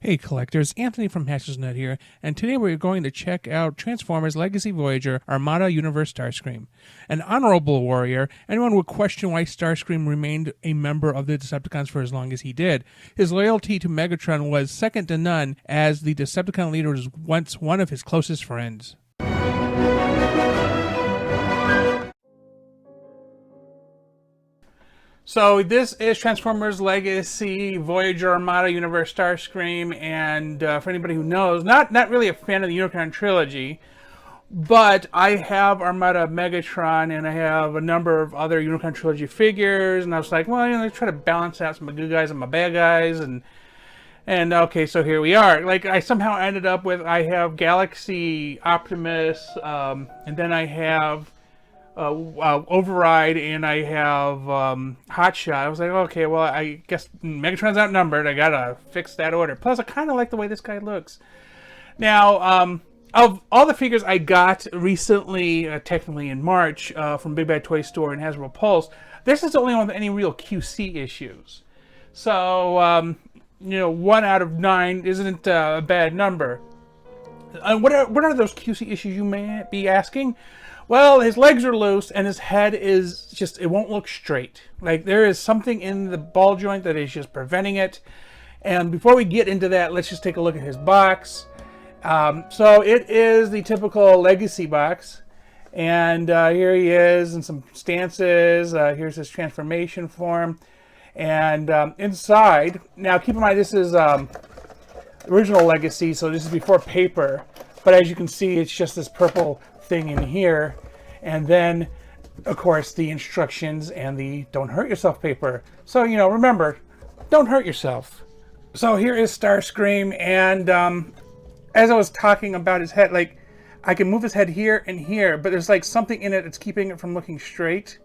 Hey collectors, Anthony from HaschersNet here, and today we're going to check out Transformers Legacy Voyager Armada Universe Starscream. An honorable warrior, anyone would question why Starscream remained a member of the Decepticons for as long as he did. His loyalty to Megatron was second to none, as the Decepticon leader was once one of his closest friends. So this is Transformers Legacy Voyager Armada Universe Starscream, and for anybody who knows, not really a fan of the Unicron trilogy, but I have Armada Megatron and I have a number of other Unicron trilogy figures, and I was like, well, you know, let's try to balance out some of my good guys and my bad guys, and okay, so here we are. Like, I somehow ended up with, I have Galaxy Optimus, and then I have Override, and I have Hotshot. I was like, okay, well, I guess Megatron's outnumbered. I gotta fix that order. Plus, I kind of like the way this guy looks. Now, of all the figures I got recently, technically in March, from Big Bad Toy Store and Hasbro Pulse, this is the only one with any real QC issues. So, you know, 1 out of 9 isn't a bad number. What are those QC issues, you may be asking? Well, his legs are loose and his head is just, it won't look straight. Like, there is something in the ball joint that is just preventing it. And before we get into that, let's just take a look at his box. So it is the typical Legacy box. And here he is in some stances. Here's his transformation form. And inside, now keep in mind this is original Legacy, so this is before paper. But as you can see, it's just this purple thing in here, and then of course the instructions and the don't hurt yourself paper. So, you know, remember, don't hurt yourself. So here is Starscream, and as I was talking about his head, like, I can move his head here and here, but there's like something in it that's keeping it from looking straight,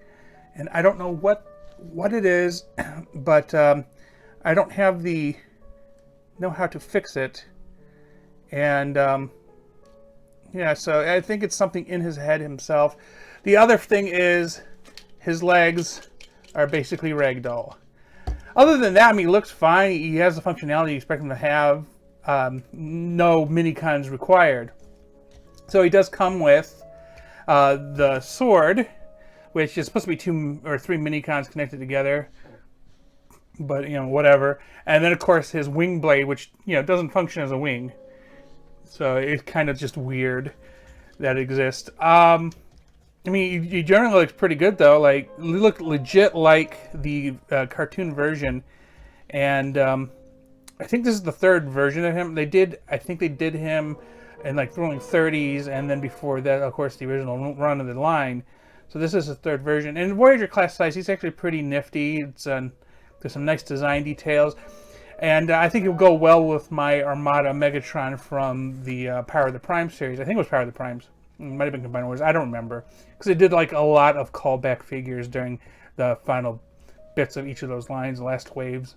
and I don't know what it is, but I don't have the know how to fix it. And yeah, so I think it's something in his head himself. The other thing is his legs are basically ragdoll. Other than that, I mean, he looks fine. He has the functionality you expect him to have. No mini-cons required. So he does come with the sword, which is supposed to be 2 or 3 mini-cons connected together. But, you know, whatever. And then, of course, his wing blade, which, you know, doesn't function as a wing. So it's kind of just weird that it exists. I mean, he generally looks pretty good, though. Like, he look legit like the cartoon version. And I think this is the 3rd version of him. I think they did him in, like, throwing 30s. And then before that, of course, the original run of the line. So this is the 3rd version. And Voyager class size, he's actually pretty nifty. It's there's some nice design details. And I think it will go well with my Armada Megatron from the Power of the Prime series. I think it was Power of the Primes. It might have been Combined Wars. I don't remember. Because it did like a lot of callback figures during the final bits of each of those lines, the last waves.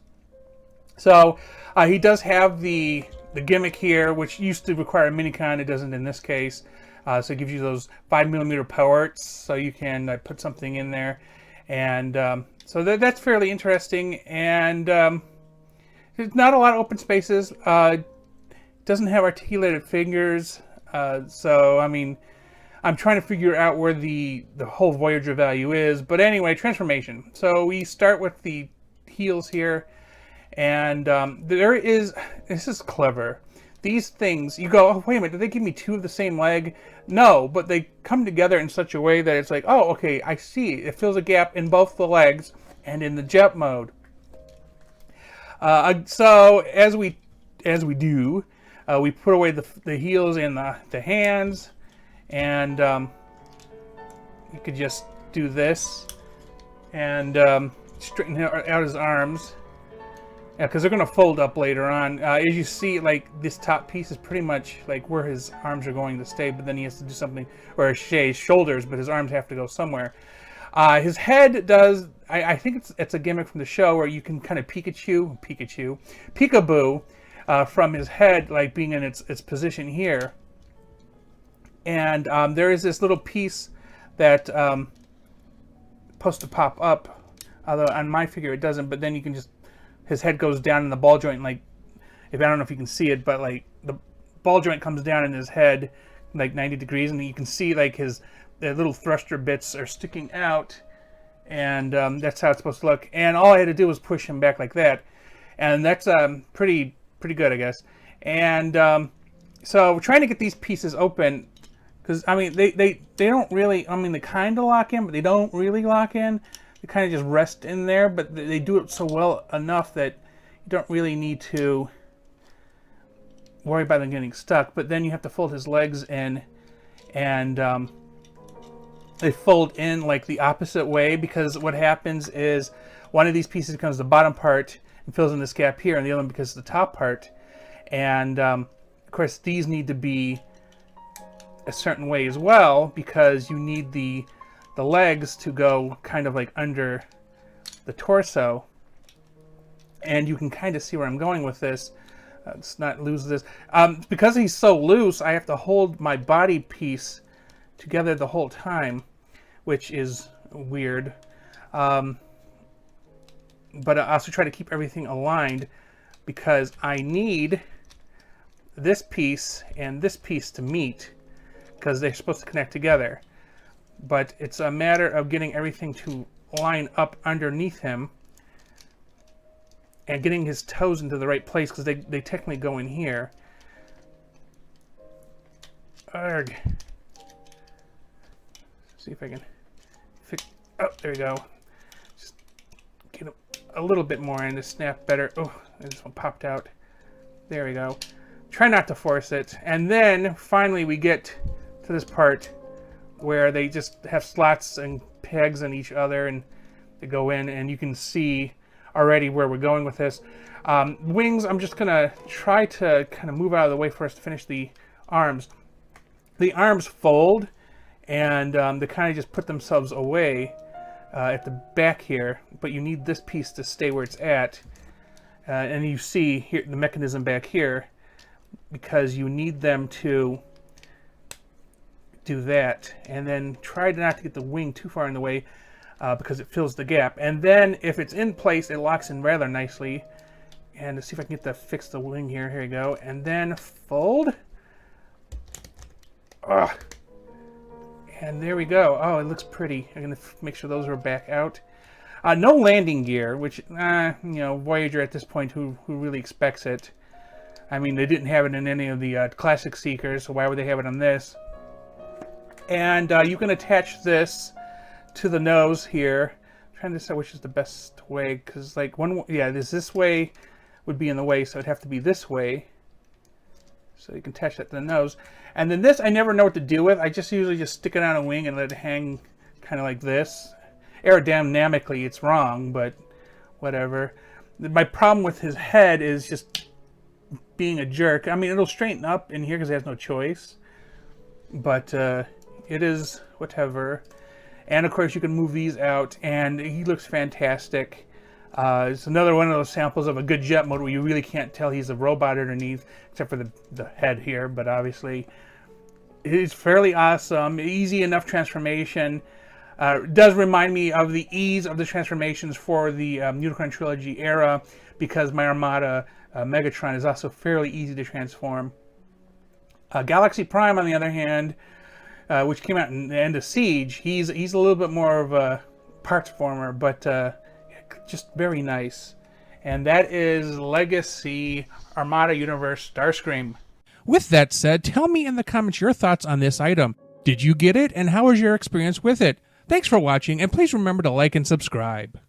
So he does have the gimmick here, which used to require a minicon. It doesn't in this case. So it gives you those 5mm ports, so you can put something in there. And so that's fairly interesting. And there's not a lot of open spaces. Doesn't have articulated fingers. So, I mean, I'm trying to figure out where the whole Voyager value is. But anyway, transformation. So we start with the heels here. And this is clever. These things, you go, oh, wait a minute, did they give me 2 of the same leg? No, but they come together in such a way that it's like, oh, okay, I see. It fills a gap in both the legs and in the jet mode. So as we do, we put away the heels and the hands, and you could just do this and straighten out his arms. Yeah, because they're going to fold up later on. As you see, like, this top piece is pretty much like where his arms are going to stay, but then he has to do something, or his shoulders, but his arms have to go somewhere. His head does, I think it's a gimmick from the show where you can kind of peekaboo from his head, like being in its position here. And there is this little piece that supposed to pop up, although on my figure it doesn't, but then you can just, his head goes down in the ball joint, like if I don't know if you can see it, but like the ball joint comes down in his head like 90 degrees, and you can see like the little thruster bits are sticking out, and that's how it's supposed to look. And all I had to do was push him back like that, and that's pretty good, I guess. And so we're trying to get these pieces open, because I mean they don't really, I mean they kind of lock in, but they don't really lock in. They kind of just rest in there, but they do it so well enough that you don't really need to worry about them getting stuck. But then you have to fold his legs in, and they fold in like the opposite way, because what happens is one of these pieces becomes the bottom part and fills in this gap here, and the other one becomes the top part. And of course these need to be a certain way as well, because you need the legs to go kind of like under the torso. And you can kind of see where I'm going with this. Let's not lose this. Because he's so loose, I have to hold my body piece together the whole time, which is weird. But I also try to keep everything aligned, because I need this piece and this piece to meet, because they're supposed to connect together. But it's a matter of getting everything to line up underneath him and getting his toes into the right place, because they technically go in here. Arg. See if I can fix. Oh, there we go. Just get a little bit more in to snap better. Oh, this one popped out. There we go. Try not to force it. And then finally we get to this part where they just have slots and pegs in each other, and they go in, and you can see already where we're going with this. Wings, I'm just gonna try to kind of move out of the way for us to finish the arms. The arms fold, and they kind of just put themselves away at the back here, but you need this piece to stay where it's at. And you see here the mechanism back here, because you need them to do that. And then try not to get the wing too far in the way, because it fills the gap. And then if it's in place, it locks in rather nicely. And let's see if I can get to fix the wing here. Here we go. And then fold. Ugh. And there we go. Oh, it looks pretty. I'm going to make sure those are back out. No landing gear, which, you know, Voyager at this point, who really expects it? I mean, they didn't have it in any of the classic Seekers, so why would they have it on this? And you can attach this to the nose here. I'm trying to decide which is the best way, because like this way would be in the way, so it'd have to be this way. So you can attach that to the nose. And then this, I never know what to do with. I just usually just stick it on a wing and let it hang kind of like this. Aerodynamically, it's wrong, but whatever. My problem with his head is just being a jerk. I mean, it'll straighten up in here because it has no choice. But it is whatever. And of course you can move these out, and he looks fantastic. It's another one of those samples of a good jet mode where you really can't tell he's a robot underneath, except for the head here, but obviously he's fairly awesome. Easy enough transformation. Does remind me of the ease of the transformations for the Unicron Trilogy era, because my Armada Megatron is also fairly easy to transform. Galaxy Prime, on the other hand, which came out in the end of Siege, he's a little bit more of a parts former, but just very nice. And that is Legacy Armada Universe Starscream. With that said, tell me in the comments your thoughts on this item. Did you get it, and how was your experience with it? Thanks for watching, and please remember to like and subscribe.